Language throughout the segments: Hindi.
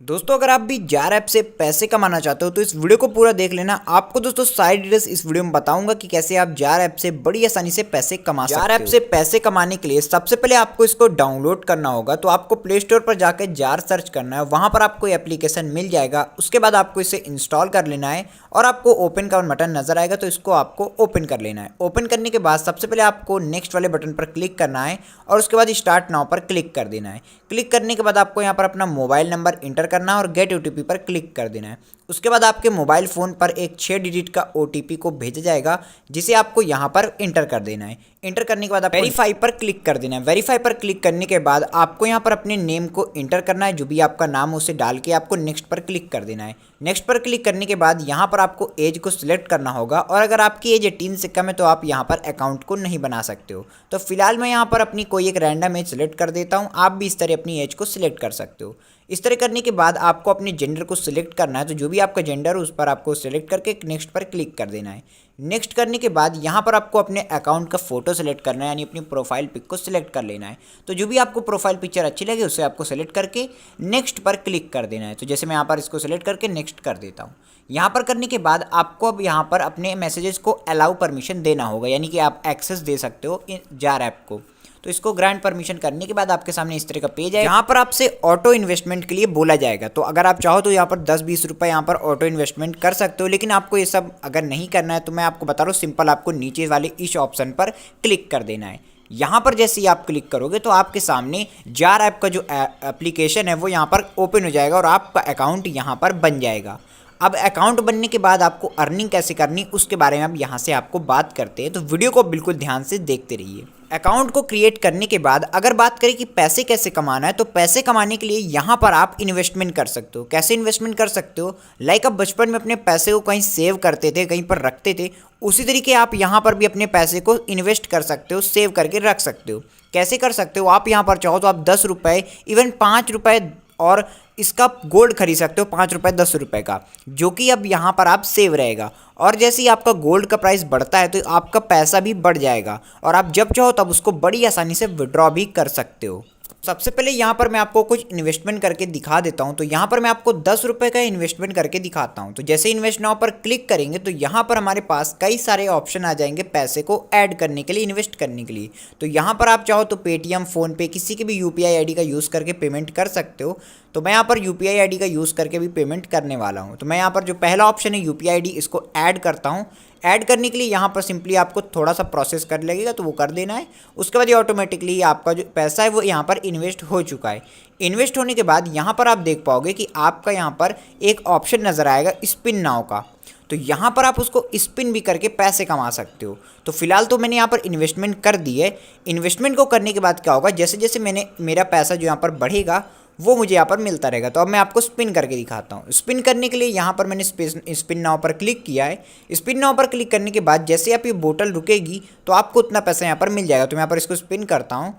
दोस्तों अगर आप भी जार ऐप से पैसे कमाना चाहते हो तो इस वीडियो को पूरा देख लेना। आपको दोस्तों सारी डिटेल्स इस वीडियो में बताऊंगा कि कैसे आप जार ऐप से बड़ी आसानी से पैसे कमा सकते हो। जार ऐप से पैसे कमाने के लिए सबसे पहले आपको इसको डाउनलोड करना होगा। तो आपको प्ले स्टोर पर जाकर जार सर्च करना है, वहां पर आपको एप्लीकेशन मिल जाएगा। उसके बाद आपको इसे इंस्टॉल कर लेना है और आपको ओपन का बटन नजर आएगा तो इसको आपको ओपन कर लेना है। ओपन करने के बाद सबसे पहले आपको नेक्स्ट वाले बटन पर क्लिक करना है और उसके बाद स्टार्ट नाउ पर क्लिक कर देना है। क्लिक करने के बाद आपको यहाँ पर अपना मोबाइल नंबर इंटर करना है और गेट ओटीपी पर क्लिक कर देना है। उसके बाद आपके मोबाइल फ़ोन पर एक 6 डिजिट का ओटीपी को भेजा जाएगा, जिसे आपको यहाँ पर इंटर कर देना है। इंटर करने के बाद आप वेरीफाई पर क्लिक कर देना है। वेरीफाई पर क्लिक करने के बाद आपको यहाँ पर अपने नेम को इंटर करना है, जो भी आपका नाम उसे डाल के आपको नेक्स्ट पर क्लिक कर देना है। नेक्स्ट पर क्लिक करने के बाद यहाँ पर आपको एज को सिलेक्ट करना होगा और अगर आपकी एज 18 से कम है तो आप यहाँ पर अकाउंट को नहीं बना सकते हो। तो फिलहाल मैं यहाँ पर अपनी कोई एक रैंडम एज सिलेक्ट कर देता हूँ। आप भी इस तरह अपनी एज को सिलेक्ट कर सकते हो। इस तरह करने के बाद आपको अपने जेंडर को सिलेक्ट करना है, तो जो भी आपका जेंडर है उस पर आपको सिलेक्ट करके नेक्स्ट पर क्लिक कर देना है। नेक्स्ट करने के बाद यहाँ पर आपको अपने अकाउंट का फोटो सेलेक्ट करना है, यानी अपनी प्रोफाइल पिक को सिलेक्ट कर लेना है। तो जो भी आपको प्रोफाइल पिक्चर अच्छी लगे उसे आपको सेलेक्ट करके नेक्स्ट पर क्लिक कर देना है। तो जैसे मैं यहाँ पर इसको सेलेक्ट करके नेक्स्ट कर देता हूँ। यहाँ पर करने के बाद आपको अब यहाँ पर अपने मैसेजेस को अलाउ परमिशन देना होगा, यानी कि आप एक्सेस दे सकते हो जार ऐप को। तो इसको ग्रांट परमिशन करने के बाद आपके सामने इस तरह का पेज है। यहाँ पर आपसे ऑटो इन्वेस्टमेंट के लिए बोला जाएगा। तो अगर आप चाहो तो यहाँ पर 10-20 रुपये यहाँ पर ऑटो इन्वेस्टमेंट कर सकते हो, लेकिन आपको ये सब अगर नहीं करना है तो मैं आपको बता रहा हूँ, सिंपल आपको नीचे वाले इस ऑप्शन पर क्लिक कर देना है। यहाँ पर जैसे ही आप क्लिक करोगे तो आपके सामने जार ऐप का जो एप्लीकेशन है वो यहाँ पर ओपन हो जाएगा और आपका अकाउंट यहाँ पर बन जाएगा। अब अकाउंट बनने के बाद आपको अर्निंग कैसे करनी उसके बारे में अब यहाँ से आपको बात करते हैं, तो वीडियो को बिल्कुल ध्यान से देखते रहिए। अकाउंट को क्रिएट करने के बाद अगर बात करें कि पैसे कैसे कमाना है, तो पैसे कमाने के लिए यहाँ पर आप इन्वेस्टमेंट कर सकते हो। कैसे इन्वेस्टमेंट कर सकते हो? लाइक आप बचपन में अपने पैसे को कहीं सेव करते थे, कहीं पर रखते थे, उसी तरीके आप यहाँ पर भी अपने पैसे को इन्वेस्ट कर सकते हो, सेव करके रख सकते हो। कैसे कर सकते हो? आप यहाँ पर चाहो तो आप 10 रुपये, इवन 5 रुपये और इसका गोल्ड खरीद सकते हो, 5 रुपये 10 रुपये का, जो कि अब यहाँ पर आप सेव रहेगा। और जैसे ही आपका गोल्ड का प्राइस बढ़ता है तो आपका पैसा भी बढ़ जाएगा और आप जब चाहो तब उसको बड़ी आसानी से विड्रॉ भी कर सकते हो। सबसे पहले यहाँ पर मैं आपको कुछ इन्वेस्टमेंट करके दिखा देता हूँ। तो यहाँ पर मैं आपको 10 रुपये का इन्वेस्टमेंट करके दिखाता हूँ। तो जैसे इन्वेस्ट नाउ पर क्लिक करेंगे तो यहाँ पर हमारे पास कई सारे ऑप्शन आ जाएंगे पैसे को ऐड करने के लिए, इन्वेस्ट करने के लिए। तो यहाँ पर आप चाहो तो पेटीएम, फ़ोनपे, किसी के भी यूपीआई आईडी का यूज़ करके पेमेंट कर सकते हो। तो मैं यहाँ पर यूपीआई आईडी का यूज़ करके भी पेमेंट करने वाला हूँ। तो मैं यहाँ पर जो पहला ऑप्शन है यूपीआई आईडी, इसको ऐड करता हूँ। ऐड करने के लिए यहाँ पर सिंपली आपको थोड़ा सा प्रोसेस कर लगेगा, तो वो कर देना है। उसके बाद ये ऑटोमेटिकली आपका जो पैसा है वो यहाँ पर इन्वेस्ट हो चुका है। इन्वेस्ट होने के बाद यहाँ पर आप देख पाओगे कि आपका यहाँ पर एक ऑप्शन नज़र आएगा स्पिन नाउ का। तो यहाँ पर आप उसको स्पिन भी करके पैसे कमा सकते हो। तो फिलहाल तो मैंने यहाँ पर इन्वेस्टमेंट कर दी है। इन्वेस्टमेंट को करने के बाद क्या होगा, जैसे जैसे मेरा पैसा जो यहाँ पर बढ़ेगा वो मुझे यहाँ पर मिलता रहेगा। तो अब मैं आपको स्पिन करके दिखाता हूँ। स्पिन करने के लिए यहाँ पर मैंने स्पिन नाउ पर क्लिक किया है। स्पिन नाउ पर क्लिक करने के बाद जैसे आप ये बोतल रुकेगी तो आपको उतना पैसा यहाँ पर मिल जाएगा। तो मैं यहाँ पर इसको स्पिन करता हूँ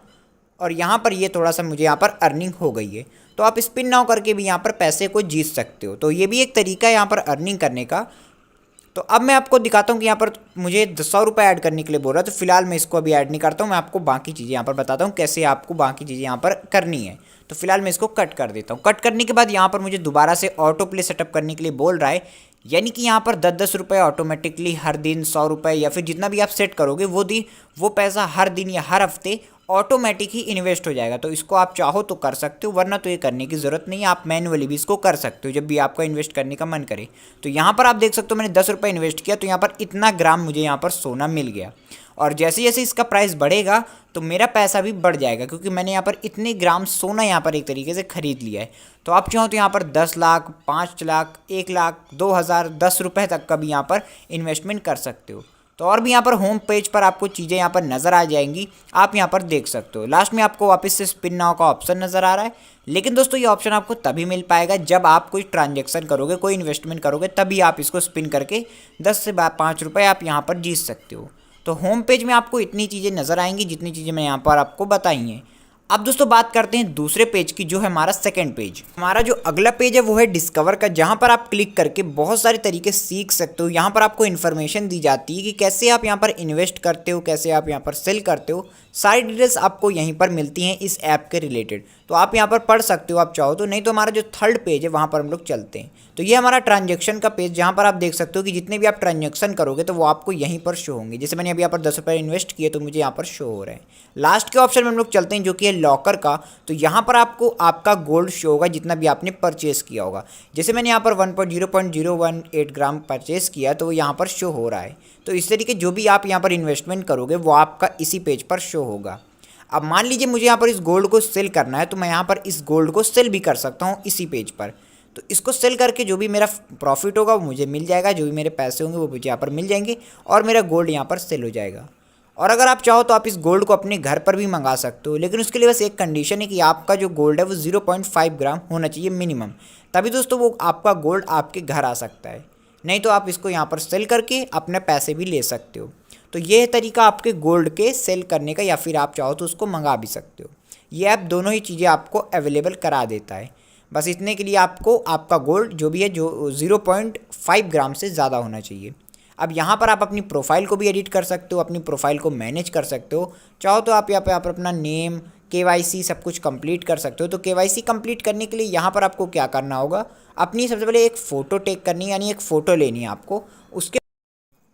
और यहाँ पर ये थोड़ा सा मुझे यहाँ पर अर्निंग हो गई है। तो आप स्पिन नाउ करके भी यहाँ पर पैसे को जीत सकते हो। तो ये भी एक तरीका है यहाँ पर अर्निंग करने का। तो अब मैं आपको दिखाता हूँ कि यहाँ पर मुझे 100 रुपये ऐड करने के लिए बोल रहा है। तो फिलहाल मैं इसको अभी ऐड नहीं करता हूँ, मैं आपको बाकी चीज़ें यहाँ पर बताता हूँ कैसे आपको बाकी चीज़ें यहाँ पर करनी है। तो फिलहाल मैं इसको कट कर देता हूँ। कट करने के बाद यहाँ पर मुझे दोबारा से ऑटो प्ले सेटअप करने के लिए बोल रहा है, यानी कि यहाँ पर 10-10 रुपये ऑटोमेटिकली हर दिन, 100 रुपये या फिर जितना भी आप सेट करोगे वो पैसा हर दिन या हर हफ्ते ऑटोमेटिक ही इन्वेस्ट हो जाएगा। तो इसको आप चाहो तो कर सकते हो, वरना तो ये करने की ज़रूरत नहीं है। आप मैनुअली भी इसको कर सकते हो जब भी आपका इन्वेस्ट करने का मन करे। तो यहाँ पर आप देख सकते हो मैंने 10 रुपये इन्वेस्ट किया तो यहाँ पर इतना ग्राम मुझे यहाँ पर सोना मिल गया। और जैसे जैसे इसका प्राइस बढ़ेगा तो मेरा पैसा भी बढ़ जाएगा, क्योंकि मैंने यहाँ पर इतने ग्राम सोना यहाँ पर एक तरीके से ख़रीद लिया है। तो आप चाहो तो यहाँ पर 10 लाख, 5 लाख, 1 लाख, 2000, 10 रुपये तक का भी यहाँ पर इन्वेस्टमेंट कर सकते हो। तो और भी यहाँ पर होम पेज पर आपको चीज़ें यहाँ पर नज़र आ जाएंगी, आप यहाँ पर देख सकते हो। लास्ट में आपको वापस से स्पिन नाउ का ऑप्शन नज़र आ रहा है। लेकिन दोस्तों ये ऑप्शन आपको तभी मिल पाएगा जब आप कोई ट्रांजैक्शन करोगे, कोई इन्वेस्टमेंट करोगे, तभी आप इसको स्पिन करके 10 से 5 रुपये आप यहाँ पर जीत सकते हो। तो होम पेज में आपको इतनी चीज़ें नज़र आएंगी जितनी चीज़ें मैं यहाँ पर आपको बताई हैं। अब दोस्तों बात करते हैं दूसरे पेज की, जो है हमारा सेकंड पेज। हमारा जो अगला पेज है वो है डिस्कवर का, जहां पर आप क्लिक करके बहुत सारे तरीके सीख सकते हो। यहां पर आपको इन्फॉर्मेशन दी जाती है कि कैसे आप यहां पर इन्वेस्ट करते हो, कैसे आप यहां पर सेल करते हो, सारी डिटेल्स आपको यहीं पर मिलती हैं इस ऐप के रिलेटेड, तो आप यहाँ पर पढ़ सकते हो आप चाहो तो, नहीं तो हमारा जो थर्ड पेज है वहाँ पर हम लोग चलते हैं। तो ये हमारा ट्रांजैक्शन का पेज, जहाँ पर आप देख सकते हो कि जितने भी आप ट्रांजैक्शन करोगे तो वो आपको यहीं पर शो होंगे। जैसे मैंने अभी यहाँ पर 10 रुपये इन्वेस्ट किए तो मुझे यहाँ पर शो हो रहे हैं। लास्ट के ऑप्शन में हम लोग चलते हैं जो कि है लॉकर का। तो यहाँ पर आपको आपका गोल्ड शो होगा जितना भी आपने परचेस किया होगा। जैसे मैंने यहाँ पर 1.018 ग्राम परचेस किया तो वो यहाँ पर शो हो रहा है। तो इस तरीके जो भी आप यहाँ पर इन्वेस्टमेंट करोगे वो आपका इसी पेज पर शो होगा। अब मान लीजिए मुझे यहाँ पर इस गोल्ड को सेल करना है, तो मैं यहाँ पर इस गोल्ड को सेल भी कर सकता हूँ इसी पेज पर। तो इसको सेल करके जो भी मेरा प्रॉफिट होगा वो मुझे मिल जाएगा, जो भी मेरे पैसे होंगे वो मुझे यहाँ पर मिल जाएंगे और मेरा गोल्ड यहाँ पर सेल हो जाएगा। और अगर आप चाहो तो आप इस गोल्ड को अपने घर पर भी मंगा सकते हो, लेकिन उसके लिए बस एक कंडीशन है कि आपका जो गोल्ड है वो 0.5 ग्राम होना चाहिए मिनिमम, तभी दोस्तों वो आपका गोल्ड आपके घर आ सकता है। नहीं तो आप इसको यहाँ पर सेल करके अपने पैसे भी ले सकते हो। तो ये है तरीका आपके गोल्ड के सेल करने का, या फिर आप चाहो तो उसको मंगा भी सकते हो। ये ऐप दोनों ही चीज़ें आपको अवेलेबल करा देता है। बस इतने के लिए आपको आपका गोल्ड जो भी है जो 0.5 ग्राम से ज़्यादा होना चाहिए। अब यहाँ पर आप अपनी प्रोफाइल को भी एडिट कर सकते हो, अपनी प्रोफाइल को मैनेज कर सकते हो। चाहो तो आप यहाँ पर अपना नेम, KYC सब कुछ कंप्लीट कर सकते हो। तो KYC कंप्लीट करने के लिए यहाँ पर आपको क्या करना होगा, अपनी सबसे पहले एक फ़ोटो टेक करनी है, यानी एक फ़ोटो लेनी है आपको।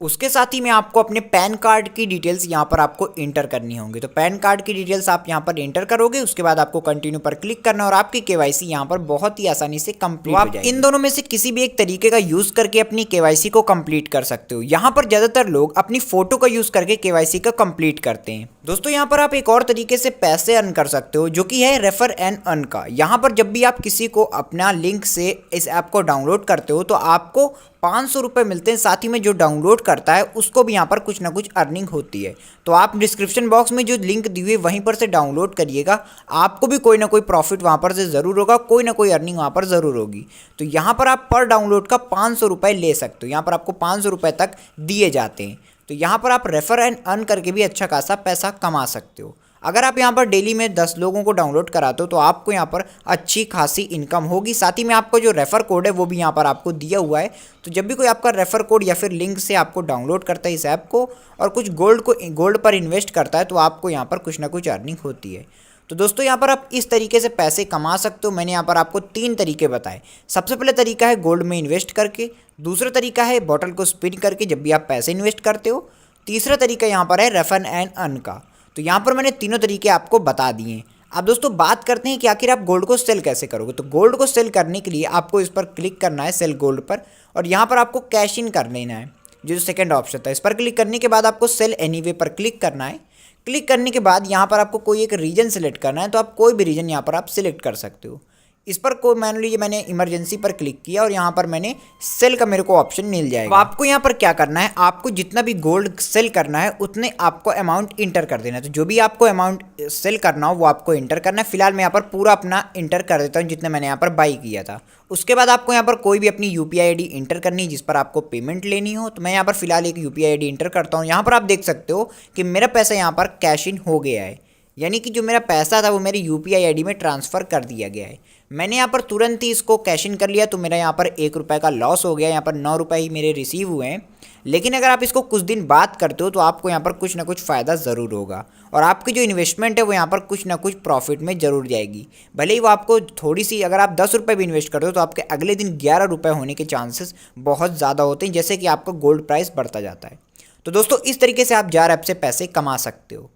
उसके साथ ही में आपको अपने पैन कार्ड की डिटेल्स यहाँ पर आपको इंटर करनी होंगी। तो पैन कार्ड की डिटेल्स आप यहाँ पर इंटर करोगे, उसके बाद आपको कंटिन्यू पर क्लिक करना और आपकी KYC यहाँ पर बहुत ही आसानी से कंप्लीट हो जाएगी। इन दोनों में से किसी भी एक तरीके का यूज़ करके अपनी KYC को कंप्लीट कर सकते हो। यहाँ पर ज़्यादातर लोग अपनी फ़ोटो का यूज़ करके KYC का कंप्लीट करते हैं। दोस्तों यहाँ पर आप एक और तरीके से पैसे अर्न कर सकते हो जो कि है रेफर एंड अर्न का। यहाँ पर जब भी आप किसी को अपना लिंक से इस ऐप को डाउनलोड करते हो तो आपको 500 रुपये मिलते हैं। साथ ही में जो डाउनलोड करता है उसको भी यहाँ पर कुछ ना कुछ अर्निंग होती है। तो आप डिस्क्रिप्शन बॉक्स में जो लिंक दी हुई है वहीं पर से डाउनलोड करिएगा, आपको भी कोई ना कोई प्रॉफिट वहाँ पर से ज़रूर होगा, कोई ना कोई अर्निंग वहाँ पर ज़रूर होगी। तो यहाँ पर आप पर डाउनलोड का 500 रुपये ले सकते हो। यहाँ पर आपको 500 रुपये तक दिए जाते हैं। तो यहाँ पर आप रेफर एंड अर्न करके भी अच्छा खासा पैसा कमा सकते हो। अगर आप यहाँ पर डेली में 10 लोगों को डाउनलोड कराते हो तो आपको यहाँ पर अच्छी खासी इनकम होगी। साथ ही में आपका जो रेफ़र कोड है वो भी यहाँ पर आपको दिया हुआ है। तो जब भी कोई आपका रेफ़र कोड या फिर लिंक से आपको डाउनलोड करता है इस ऐप को और कुछ गोल्ड पर इन्वेस्ट करता है तो आपको यहाँ पर कुछ ना कुछ अर्निंग होती है। तो दोस्तों यहाँ पर आप इस तरीके से पैसे कमा सकते हो। मैंने यहाँ पर आपको 3 तरीके बताए। सबसे पहले तरीका है गोल्ड में इन्वेस्ट करके, दूसरा तरीका है बॉटल को स्पिन करके जब भी आप पैसे इन्वेस्ट करते हो, तीसरा तरीका यहाँ पर है रेफर एंड अर्न का। तो यहाँ पर मैंने तीनों तरीके आपको बता दिए हैं। अब दोस्तों बात करते हैं कि आखिर आप गोल्ड को सेल कैसे करोगे। तो गोल्ड को सेल करने के लिए आपको इस पर क्लिक करना है, सेल गोल्ड पर, और यहाँ पर आपको कैश इन कर लेना है, जो सेकंड ऑप्शन था। इस पर क्लिक करने के बाद आपको सेल एनीवे पर क्लिक करना है। क्लिक करने के बाद यहाँ पर आपको कोई एक रीजन सेलेक्ट करना है। तो आप कोई भी रीजन यहाँ पर आप सिलेक्ट कर सकते हो। इस पर कोई मान लीजिए मैंने इमरजेंसी पर क्लिक किया और यहाँ पर मैंने सेल का मेरे को ऑप्शन मिल जाएगा। तो आपको यहाँ पर क्या करना है, आपको जितना भी गोल्ड सेल करना है उतने आपको अमाउंट इंटर कर देना है। तो जो भी आपको अमाउंट सेल करना हो वो आपको इंटर करना है। फिलहाल मैं यहाँ पर पूरा अपना इंटर कर देता हूँ जितने मैंने यहाँ पर बाई किया था। उसके बाद आपको यहाँ पर कोई भी अपनी UPI ID इंटर करनी है जिस पर आपको पेमेंट लेनी हो। तो मैं यहाँ पर फिलहाल एक UPI ID इंटर करता हूँ। यहाँ पर आप देख सकते हो कि मेरा पैसा यहाँ पर कैश इन हो गया है, यानी कि जो मेरा पैसा था वो मेरी UPI ID में ट्रांसफ़र कर दिया गया है। मैंने यहाँ पर तुरंत ही इसको कैश इन कर लिया। तो मेरा यहाँ पर 1 रुपये का लॉस हो गया। यहाँ पर 9 रुपये ही मेरे रिसीव हुए हैं। लेकिन अगर आप इसको कुछ दिन बाद करते हो तो आपको यहाँ पर कुछ ना कुछ फ़ायदा ज़रूर होगा और आपकी जो इन्वेस्टमेंट है वो यहाँ पर कुछ ना कुछ प्रॉफिट में ज़रूर जाएगी। भले ही वो आपको थोड़ी सी, अगर आप 10 रुपये भी इन्वेस्ट करते हो तो आपके अगले दिन 11 रुपये होने के चांसेस बहुत ज़्यादा होते हैं, जैसे कि आपका गोल्ड प्राइस बढ़ता जाता है। तो दोस्तों इस तरीके से आप जार ऐप से पैसे कमा सकते हो।